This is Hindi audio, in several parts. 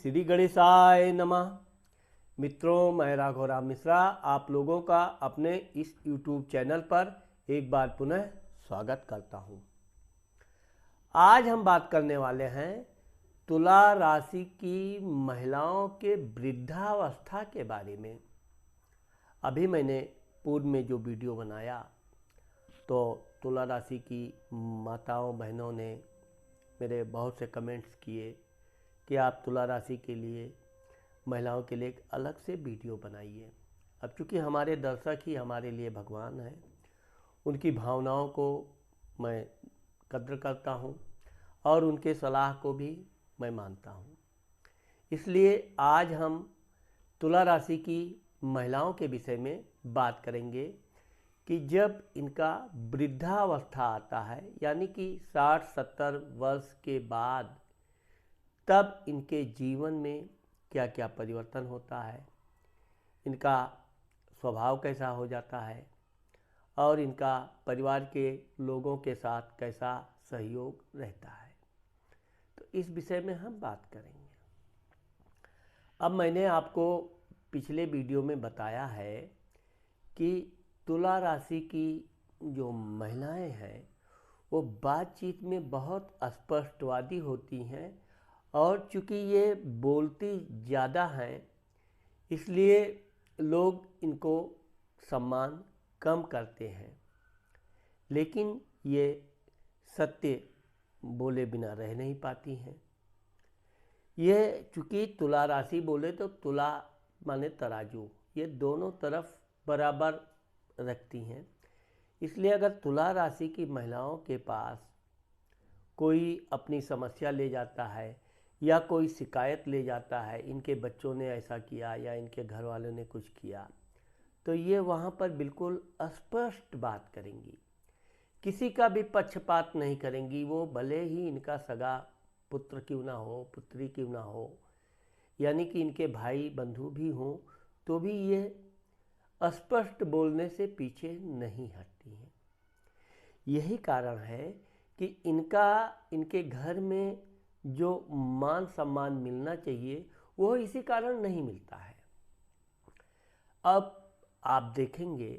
श्री गणेशाय नमः। मित्रों, मैं राघवराम मिश्रा आप लोगों का अपने इस YouTube चैनल पर एक बार पुनः स्वागत करता हूं। आज हम बात करने वाले हैं तुला राशि की महिलाओं के वृद्धावस्था के बारे में। अभी मैंने पूर्व में जो वीडियो बनाया तो तुला राशि की माताओं बहनों ने मेरे बहुत से कमेंट्स किए कि आप तुला राशि के लिए महिलाओं के लिए एक अलग से वीडियो बनाइए। अब चूँकि हमारे दर्शक ही हमारे लिए भगवान हैं, उनकी भावनाओं को मैं कद्र करता हूँ और उनके सलाह को भी मैं मानता हूँ। इसलिए आज हम तुला राशि की महिलाओं के विषय में बात करेंगे कि जब इनका वृद्धावस्था आता है, यानी कि 60-70 वर्ष के बाद, तब इनके जीवन में क्या क्या परिवर्तन होता है, इनका स्वभाव कैसा हो जाता है और इनका परिवार के लोगों के साथ कैसा सहयोग रहता है। तो इस विषय में हम बात करेंगे। अब मैंने आपको पिछले वीडियो में बताया है कि तुला राशि की जो महिलाएं हैं वो बातचीत में बहुत स्पष्टवादी होती हैं और चूँकि ये बोलती ज़्यादा हैं इसलिए लोग इनको सम्मान कम करते हैं, लेकिन ये सत्य बोले बिना रह नहीं पाती हैं। ये चूँकि तुला राशि बोले तो तुला माने तराजू, ये दोनों तरफ बराबर रखती हैं। इसलिए अगर तुला राशि की महिलाओं के पास कोई अपनी समस्या ले जाता है या कोई शिकायत ले जाता है, इनके बच्चों ने ऐसा किया या इनके घर वालों ने कुछ किया, तो ये वहाँ पर बिल्कुल स्पष्ट बात करेंगी, किसी का भी पक्षपात नहीं करेंगी। वो भले ही इनका सगा पुत्र क्यों ना हो, पुत्री क्यों ना हो, यानी कि इनके भाई बंधु भी हों, तो भी ये स्पष्ट बोलने से पीछे नहीं हटती हैं। यही कारण है कि इनके घर में जो मान सम्मान मिलना चाहिए वो इसी कारण नहीं मिलता है। अब आप देखेंगे,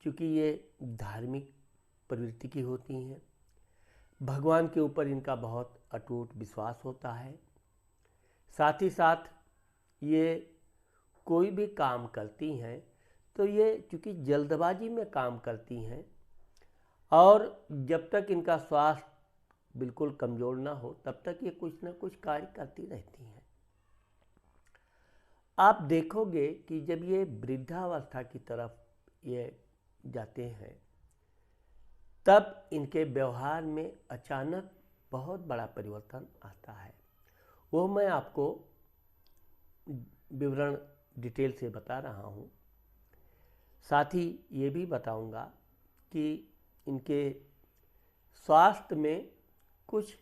क्योंकि ये धार्मिक प्रवृत्ति की होती हैं, भगवान के ऊपर इनका बहुत अटूट विश्वास होता है। साथ ही साथ ये कोई भी काम करती हैं तो ये चूँकि जल्दबाजी में काम करती हैं और जब तक इनका स्वास्थ्य बिल्कुल कमज़ोर ना हो तब तक ये कुछ ना कुछ कार्य करती रहती हैं। आप देखोगे कि जब ये वृद्धावस्था की तरफ ये जाते हैं तब इनके व्यवहार में अचानक बहुत बड़ा परिवर्तन आता है। वो मैं आपको विवरण डिटेल से बता रहा हूँ। साथ ही ये भी बताऊंगा कि इनके स्वास्थ्य में कुछ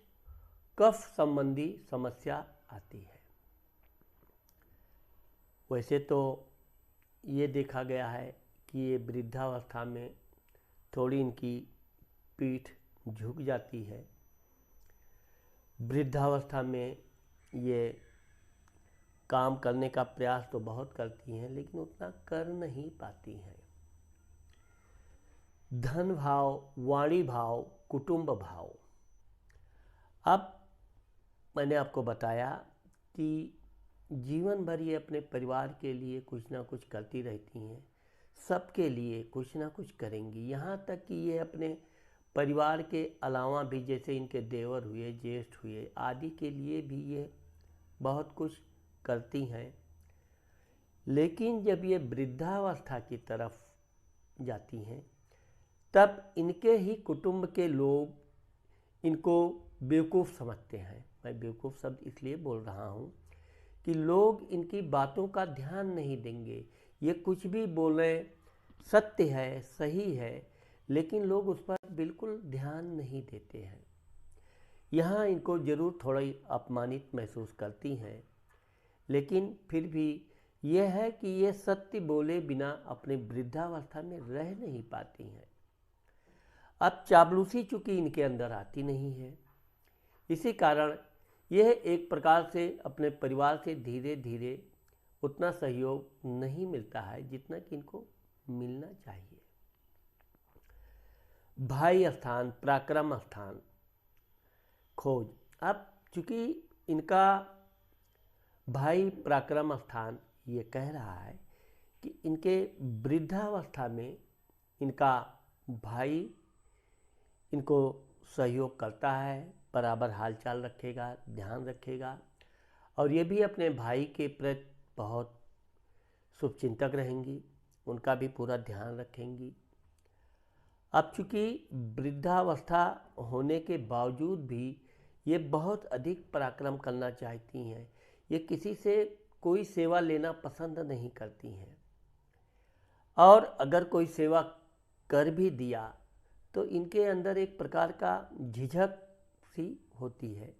कफ संबंधी समस्या आती है। वैसे तो ये देखा गया है कि ये वृद्धावस्था में थोड़ी इनकी पीठ झुक जाती है। वृद्धावस्था में ये काम करने का प्रयास तो बहुत करती हैं लेकिन उतना कर नहीं पाती हैं। धन भाव, वाणी भाव, कुटुंब भाव। अब मैंने आपको बताया कि जीवन भर ये अपने परिवार के लिए कुछ ना कुछ करती रहती हैं, सबके लिए कुछ ना कुछ करेंगी। यहाँ तक कि ये अपने परिवार के अलावा भी, जैसे इनके देवर हुए, ज्येष्ठ हुए आदि के लिए भी ये बहुत कुछ करती हैं। लेकिन जब ये वृद्धावस्था की तरफ जाती हैं तब इनके ही कुटुंब के लोग इनको बेवकूफ़ समझते हैं। मैं बेवकूफ़ शब्द इसलिए बोल रहा हूँ कि लोग इनकी बातों का ध्यान नहीं देंगे। ये कुछ भी बोलें, सत्य है, सही है, लेकिन लोग उस पर बिल्कुल ध्यान नहीं देते हैं। यहाँ इनको ज़रूर थोड़ा ही अपमानित महसूस करती हैं, लेकिन फिर भी यह है कि ये सत्य बोले बिना अपने वृद्धावस्था में रह नहीं पाती हैं। अब चापलूसी चूँकि इनके अंदर आती नहीं है, इसी कारण यह एक प्रकार से अपने परिवार से धीरे धीरे उतना सहयोग नहीं मिलता है जितना कि इनको मिलना चाहिए। भाई स्थान, पराक्रम स्थान खोज। अब चूंकि इनका भाई पराक्रम स्थान ये कह रहा है कि इनके वृद्धावस्था में इनका भाई इनको सहयोग करता है, बराबर हालचाल रखेगा, ध्यान रखेगा, और ये भी अपने भाई के प्रति बहुत शुभचिंतक रहेंगी, उनका भी पूरा ध्यान रखेंगी। अब चूंकि वृद्धावस्था होने के बावजूद भी ये बहुत अधिक पराक्रम करना चाहती हैं, ये किसी से कोई सेवा लेना पसंद नहीं करती हैं, और अगर कोई सेवा कर भी दिया तो इनके अंदर एक प्रकार का झिझक सी होती है,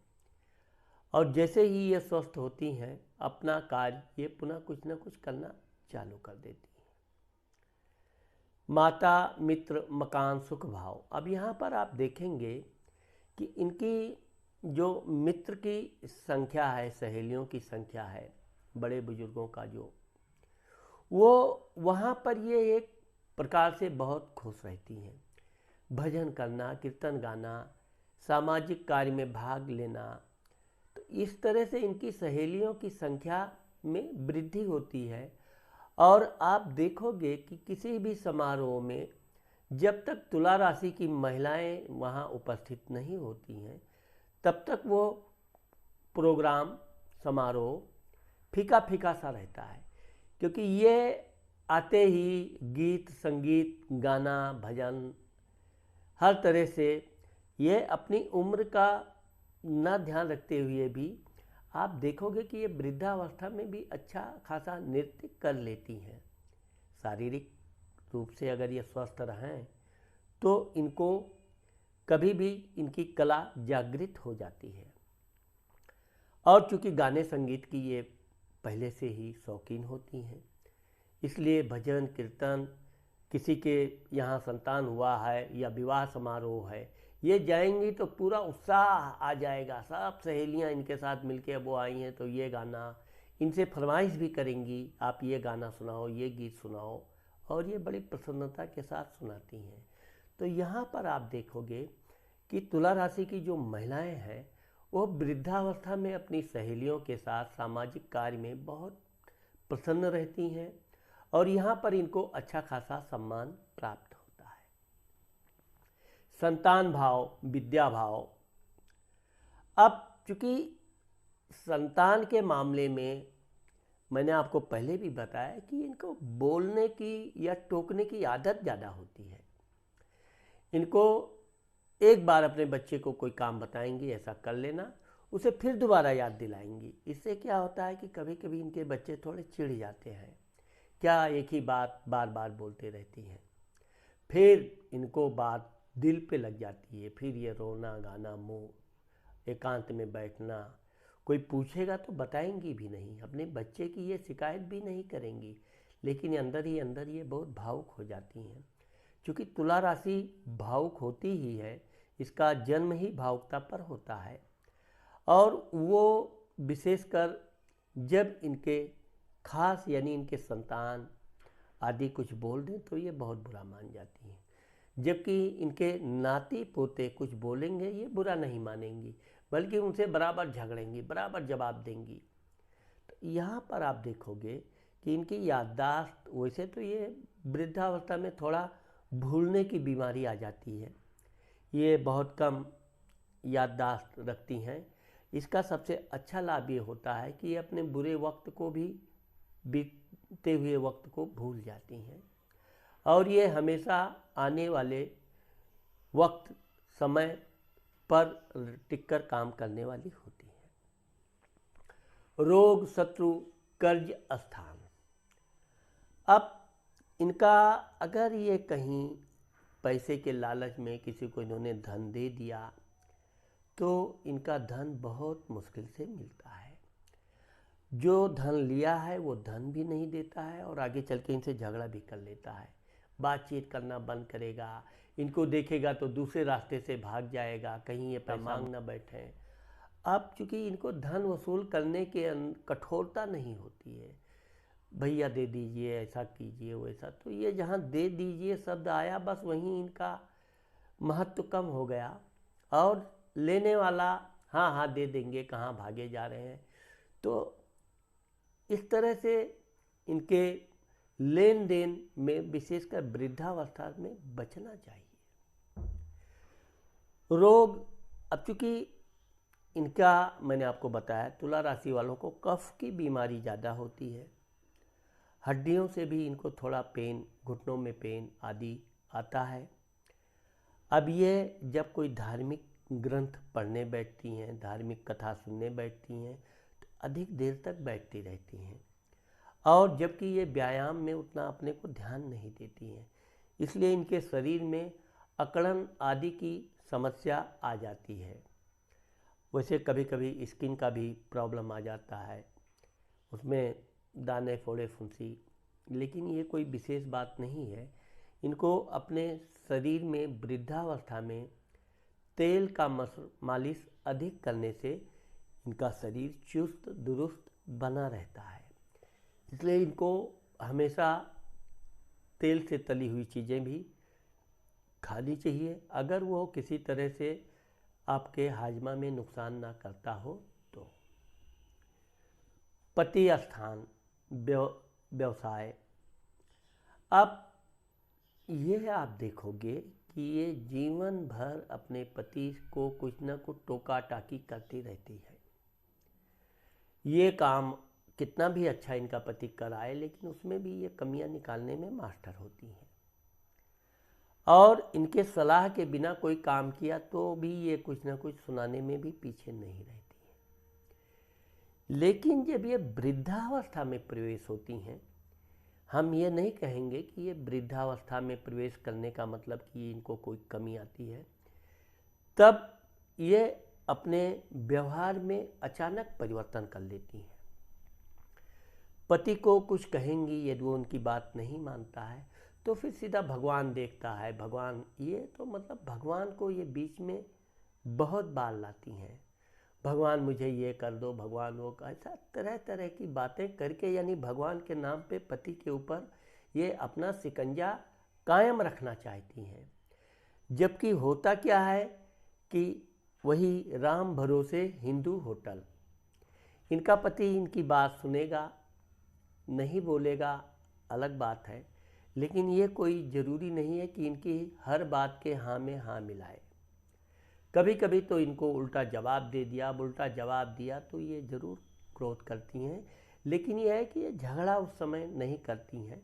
और जैसे ही ये स्वस्थ होती हैं अपना कार्य ये पुनः कुछ न कुछ करना चालू कर देती हैं। माता, मित्र, मकान, सुख भाव। अब यहाँ पर आप देखेंगे कि इनकी जो मित्र की संख्या है, सहेलियों की संख्या है, बड़े बुजुर्गों का जो, वो वहाँ पर ये एक प्रकार से बहुत खुश रहती हैं। भजन करना, कीर्तन गाना, सामाजिक कार्य में भाग लेना, तो इस तरह से इनकी सहेलियों की संख्या में वृद्धि होती है। और आप देखोगे कि किसी भी समारोह में जब तक तुला राशि की महिलाएं वहाँ उपस्थित नहीं होती हैं तब तक वो प्रोग्राम, समारोह फीका फीका सा रहता है, क्योंकि ये आते ही गीत, संगीत, गाना, भजन, हर तरह से ये अपनी उम्र का न ध्यान रखते हुए भी आप देखोगे कि ये वृद्धावस्था में भी अच्छा खासा नृत्य कर लेती हैं। शारीरिक रूप से अगर ये स्वस्थ रहें तो इनको कभी भी इनकी कला जागृत हो जाती है। और चूँकि गाने संगीत की ये पहले से ही शौकीन होती हैं, इसलिए भजन, कीर्तन, किसी के यहाँ संतान हुआ है या विवाह समारोह है, ये जाएंगी तो पूरा उत्साह आ जाएगा। सब सहेलियाँ इनके साथ मिलके वो आई हैं तो ये गाना, इनसे फरमाइश भी करेंगी, आप ये गाना सुनाओ, ये गीत सुनाओ, और ये बड़ी प्रसन्नता के साथ सुनाती हैं। तो यहाँ पर आप देखोगे कि तुला राशि की जो महिलाएं हैं वो वृद्धावस्था में अपनी सहेलियों के साथ सामाजिक कार्य में बहुत प्रसन्न रहती हैं, और यहाँ पर इनको अच्छा खासा सम्मान प्राप्त होता है। संतान भाव, विद्या भाव। अब चूंकि संतान के मामले में मैंने आपको पहले भी बताया कि इनको बोलने की या टोकने की आदत ज़्यादा होती है। इनको एक बार अपने बच्चे को कोई काम बताएंगी, ऐसा कर लेना, उसे फिर दोबारा याद दिलाएंगी। इससे क्या होता है कि कभी कभी इनके बच्चे थोड़े चिढ़ जाते हैं, क्या एक ही बात बार बार बोलते रहती हैं, फिर इनको बात दिल पे लग जाती है, फिर ये रोना गाना, मुँह एकांत में बैठना, कोई पूछेगा तो बताएंगी भी नहीं, अपने बच्चे की ये शिकायत भी नहीं करेंगी, लेकिन अंदर ही अंदर ये बहुत भावुक हो जाती हैं। क्योंकि तुला राशि भावुक होती ही है, इसका जन्म ही भावुकता पर होता है, और वो विशेषकर जब इनके खास यानी इनके संतान आदि कुछ बोल दें तो ये बहुत बुरा मान जाती हैं, जबकि इनके नाती पोते कुछ बोलेंगे ये बुरा नहीं मानेंगी, बल्कि उनसे बराबर झगड़ेंगी, बराबर जवाब देंगी। तो यहाँ पर आप देखोगे कि इनकी याददाश्त, वैसे तो ये वृद्धावस्था में थोड़ा भूलने की बीमारी आ जाती है, ये बहुत कम याददाश्त रखती हैं। इसका सबसे अच्छा लाभ ये होता है कि ये अपने बुरे वक्त को भी, बीतते हुए वक्त को भूल जाती हैं, और ये हमेशा आने वाले वक्त, समय पर टिककर काम करने वाली होती हैं। रोग, शत्रु, कर्ज स्थान। अब इनका अगर ये कहीं पैसे के लालच में किसी को इन्होंने धन दे दिया तो इनका धन बहुत मुश्किल से मिलता है। जो धन लिया है वो धन भी नहीं देता है, और आगे चल के इनसे झगड़ा भी कर लेता है, बातचीत करना बंद करेगा, इनको देखेगा तो दूसरे रास्ते से भाग जाएगा, कहीं ये पैसा मांग न बैठें। अब चूँकि इनको धन वसूल करने के कठोरता नहीं होती है, भैया दे दीजिए, ऐसा कीजिए, वैसा, तो ये जहाँ दे दीजिए शब्द आया बस वहीं इनका महत्व कम हो गया। और लेने वाला हाँ हाँ दे देंगे, कहाँ भागे जा रहे हैं। तो इस तरह से इनके लेन देन में विशेषकर वृद्धावस्था में बचना चाहिए। रोग, अब चूँकि इनका मैंने आपको बताया तुला राशि वालों को कफ की बीमारी ज़्यादा होती है, हड्डियों से भी इनको थोड़ा पेन, घुटनों में पेन आदि आता है। अब ये जब कोई धार्मिक ग्रंथ पढ़ने बैठती हैं, धार्मिक कथा सुनने बैठती हैं, तो अधिक देर तक बैठती रहती हैं, और जबकि ये व्यायाम में उतना अपने को ध्यान नहीं देती हैं, इसलिए इनके शरीर में अकड़न आदि की समस्या आ जाती है। वैसे कभी कभी स्किन का भी प्रॉब्लम आ जाता है, उसमें दाने फोड़े फुंसी, लेकिन ये कोई विशेष बात नहीं है। इनको अपने शरीर में वृद्धावस्था में तेल का मालिश अधिक करने से इनका शरीर चुस्त दुरुस्त बना रहता है, इसलिए इनको हमेशा तेल से तली हुई चीज़ें भी खानी चाहिए, अगर वो किसी तरह से आपके हाजमा में नुकसान ना करता हो तो। पति स्थान, व्यवसाय, अब ये आप देखोगे कि ये जीवन भर अपने पति को कुछ ना कुछ टोका टाकी करती रहती है। ये काम कितना भी अच्छा इनका पति कराए, लेकिन उसमें भी ये कमियां निकालने में मास्टर होती हैं, और इनके सलाह के बिना कोई काम किया तो भी ये कुछ ना कुछ सुनाने में भी पीछे नहीं रहती है। लेकिन जब ये वृद्धावस्था में प्रवेश होती हैं, हम ये नहीं कहेंगे कि ये वृद्धावस्था में प्रवेश करने का मतलब कि इनको कोई कमी आती है, तब ये अपने व्यवहार में अचानक परिवर्तन कर लेती हैं। पति को कुछ कहेंगी, यदि वो उनकी बात नहीं मानता है तो फिर सीधा भगवान देखता है, भगवान, ये तो मतलब भगवान को ये बीच में बहुत बार लाती हैं। भगवान मुझे ये कर दो, भगवान वो, ऐसा तरह तरह की बातें करके, यानी भगवान के नाम पे पति के ऊपर ये अपना शिकंजा कायम रखना चाहती हैं। जबकि होता क्या है कि वही राम भरोसे हिंदू होटल, इनका पति इनकी बात सुनेगा, नहीं बोलेगा अलग बात है, लेकिन ये कोई ज़रूरी नहीं है कि इनकी हर बात के हाँ में हाँ मिलाए। कभी कभी तो इनको उल्टा जवाब दे दिया, अब उल्टा जवाब दिया तो ये ज़रूर क्रोध करती हैं, लेकिन ये है कि ये झगड़ा उस समय नहीं करती हैं।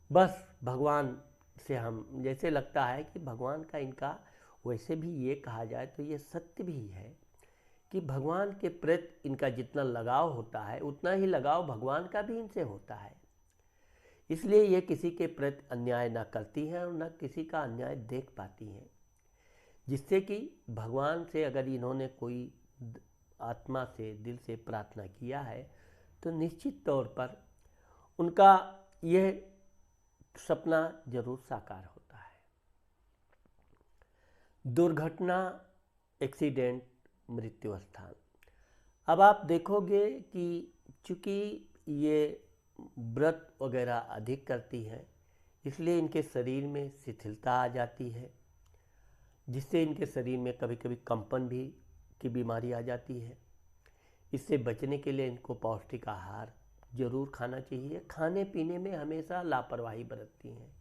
बस भगवान से हम, जैसे लगता है कि भगवान का इनका, वैसे भी ये कहा जाए तो ये सत्य भी है कि भगवान के प्रति इनका जितना लगाव होता है उतना ही लगाव भगवान का भी इनसे होता है। इसलिए ये किसी के प्रति अन्याय ना करती हैं और न किसी का अन्याय देख पाती हैं, जिससे कि भगवान से अगर इन्होंने कोई आत्मा से, दिल से प्रार्थना किया है तो निश्चित तौर पर उनका यह सपना जरूर साकार होता है। दुर्घटना, एक्सीडेंट, मृत्यु स्थान, अब आप देखोगे कि चूँकि ये व्रत वगैरह अधिक करती हैं, इसलिए इनके शरीर में शिथिलता आ जाती है, जिससे इनके शरीर में कभी कभी कंपन भी की बीमारी आ जाती है। इससे बचने के लिए इनको पौष्टिक आहार जरूर खाना चाहिए। खाने पीने में हमेशा लापरवाही बरतती हैं,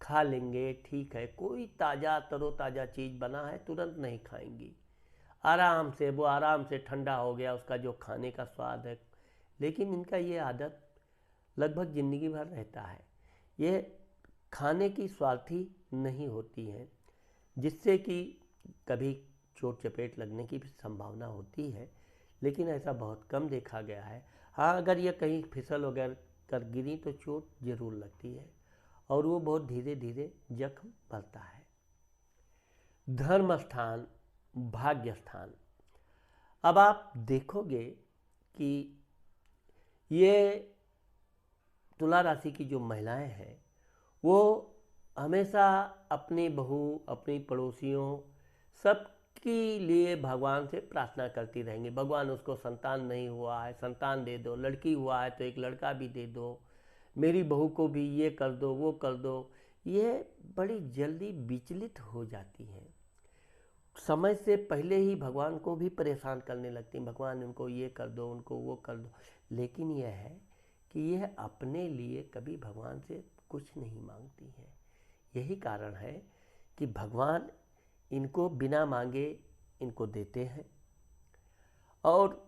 खा लेंगे ठीक है, कोई ताज़ा तरोताज़ा चीज़ बना है तुरंत नहीं खाएंगी, आराम से, वो आराम से ठंडा हो गया उसका जो खाने का स्वाद है, लेकिन इनका ये आदत लगभग ज़िंदगी भर रहता है। ये खाने की स्वार्थी नहीं होती हैं, जिससे कि कभी चोट चपेट लगने की भी संभावना होती है, लेकिन ऐसा बहुत कम देखा गया है। हाँ, अगर ये कहीं फिसल वगैरह कर गिरी तो चोट जरूर लगती है, और वो बहुत धीरे धीरे जख्म भरता है। धर्म स्थान, भाग्य स्थान, अब आप देखोगे कि ये तुला राशि की जो महिलाएं हैं वो हमेशा अपनी बहू, अपनी पड़ोसियों, सब के लिए भगवान से प्रार्थना करती रहेंगी, भगवान उसको संतान नहीं हुआ है संतान दे दो, लड़की हुआ है तो एक लड़का भी दे दो, मेरी बहू को भी ये कर दो वो कर दो। ये बड़ी जल्दी विचलित हो जाती हैं, समय से पहले ही भगवान को भी परेशान करने लगती हैं, भगवान उनको ये कर दो उनको वो कर दो। लेकिन यह है कि यह अपने लिए कभी भगवान से कुछ नहीं मांगती हैं। यही कारण है कि भगवान इनको बिना मांगे इनको देते हैं। और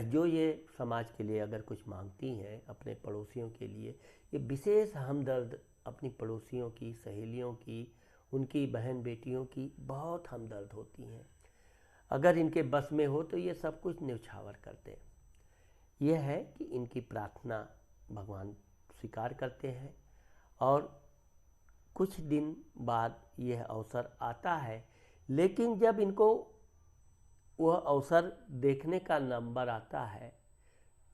जो ये समाज के लिए अगर कुछ मांगती हैं अपने पड़ोसियों के लिए, ये विशेष हमदर्द अपनी पड़ोसियों की, सहेलियों की, उनकी बहन बेटियों की बहुत हमदर्द होती हैं। अगर इनके बस में हो तो ये सब कुछ न्यौछावर कर दें। यह है कि इनकी प्रार्थना भगवान स्वीकार करते हैं और कुछ दिन बाद यह अवसर आता है। लेकिन जब इनको वह अवसर देखने का नंबर आता है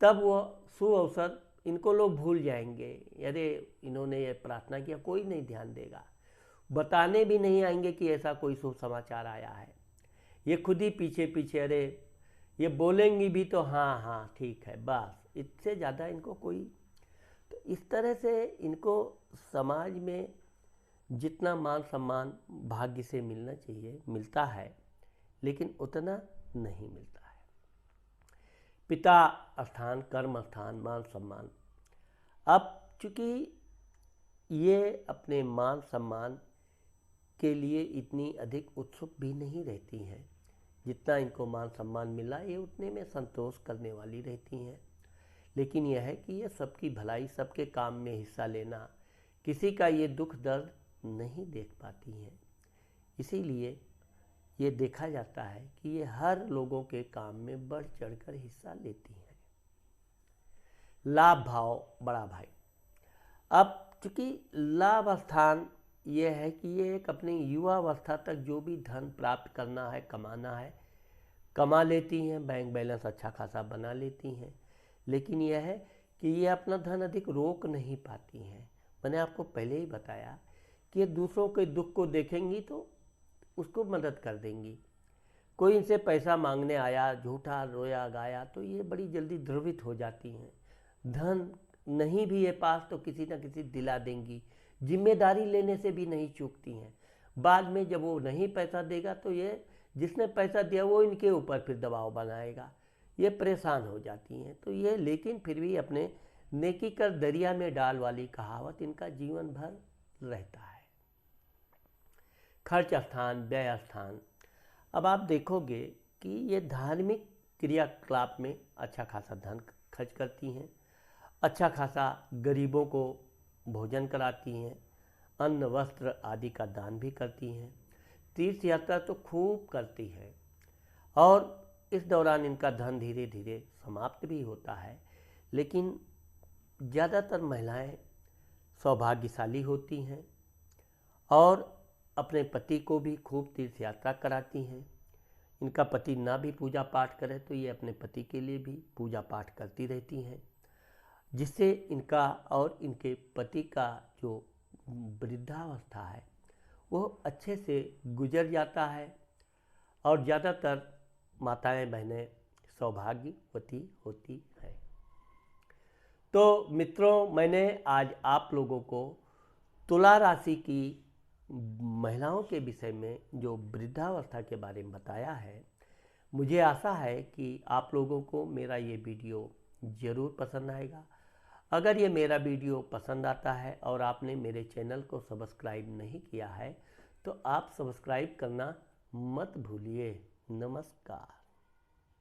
तब वह सुअवसर इनको लोग भूल जाएंगे। अरे इन्होंने ये प्रार्थना किया, कोई नहीं ध्यान देगा, बताने भी नहीं आएंगे कि ऐसा कोई शुभ समाचार आया है। ये खुद ही पीछे पीछे अरे ये बोलेंगी भी तो हाँ हाँ ठीक है, बस इससे ज़्यादा इनको कोई। तो इस तरह से इनको समाज में जितना मान सम्मान भाग्य से मिलना चाहिए मिलता है, लेकिन उतना नहीं मिलता है। पिता स्थान, कर्म स्थान, मान सम्मान। अब चूँकि ये अपने मान सम्मान के लिए इतनी अधिक उत्सुक भी नहीं रहती हैं, जितना इनको मान सम्मान मिला ये उतने में संतोष करने वाली रहती हैं। लेकिन यह है कि ये सबकी भलाई, सबके काम में हिस्सा लेना, किसी का ये दुख दर्द नहीं देख पाती हैं। इसीलिए ये देखा जाता है कि ये हर लोगों के काम में बढ़ चढ़कर हिस्सा लेती हैं। लाभ भाव, बड़ा भाई। अब चूँकि लाभ स्थान ये है कि ये एक अपनी युवावस्था तक जो भी धन प्राप्त करना है, कमाना है, कमा लेती हैं, बैंक बैलेंस अच्छा खासा बना लेती हैं। लेकिन यह है कि ये अपना धन अधिक रोक नहीं पाती हैं। मैंने आपको पहले ही बताया कि ये दूसरों के दुख को देखेंगी तो उसको मदद कर देंगी। कोई इनसे पैसा मांगने आया, झूठा रोया गाया, तो ये बड़ी जल्दी द्रवित हो जाती हैं। धन नहीं भी है पास तो किसी न किसी दिला देंगी, जिम्मेदारी लेने से भी नहीं चूकती हैं। बाद में जब वो नहीं पैसा देगा तो ये जिसने पैसा दिया वो इनके ऊपर फिर दबाव बनाएगा, ये परेशान हो जाती हैं। तो ये लेकिन फिर भी अपने नेकी कर दरिया में डाल वाली कहावत इनका जीवन भर रहता है। खर्च स्थान, व्यय स्थान। अब आप देखोगे कि ये धार्मिक क्रियाकलाप में अच्छा खासा धन खर्च करती हैं, अच्छा खासा गरीबों को भोजन कराती हैं, अन्न वस्त्र आदि का दान भी करती हैं, तीर्थ यात्रा तो खूब करती हैं। और इस दौरान इनका धन धीरे धीरे समाप्त भी होता है। लेकिन ज़्यादातर महिलाएं सौभाग्यशाली होती हैं और अपने पति को भी खूब तीर्थ यात्रा कराती हैं। इनका पति ना भी पूजा पाठ करे तो ये अपने पति के लिए भी पूजा पाठ करती रहती हैं, जिससे इनका और इनके पति का जो वृद्धावस्था है वो अच्छे से गुजर जाता है। और ज़्यादातर माताएं बहनें सौभाग्यवती होती हैं। तो मित्रों, मैंने आज आप लोगों को तुला राशि की महिलाओं के विषय में जो वृद्धावस्था के बारे में बताया है। मुझे आशा है कि आप लोगों को मेरा ये वीडियो ज़रूर पसंद आएगा। अगर ये मेरा वीडियो पसंद आता है और आपने मेरे चैनल को सब्सक्राइब नहीं किया है तो आप सब्सक्राइब करना मत भूलिए। नमस्कार।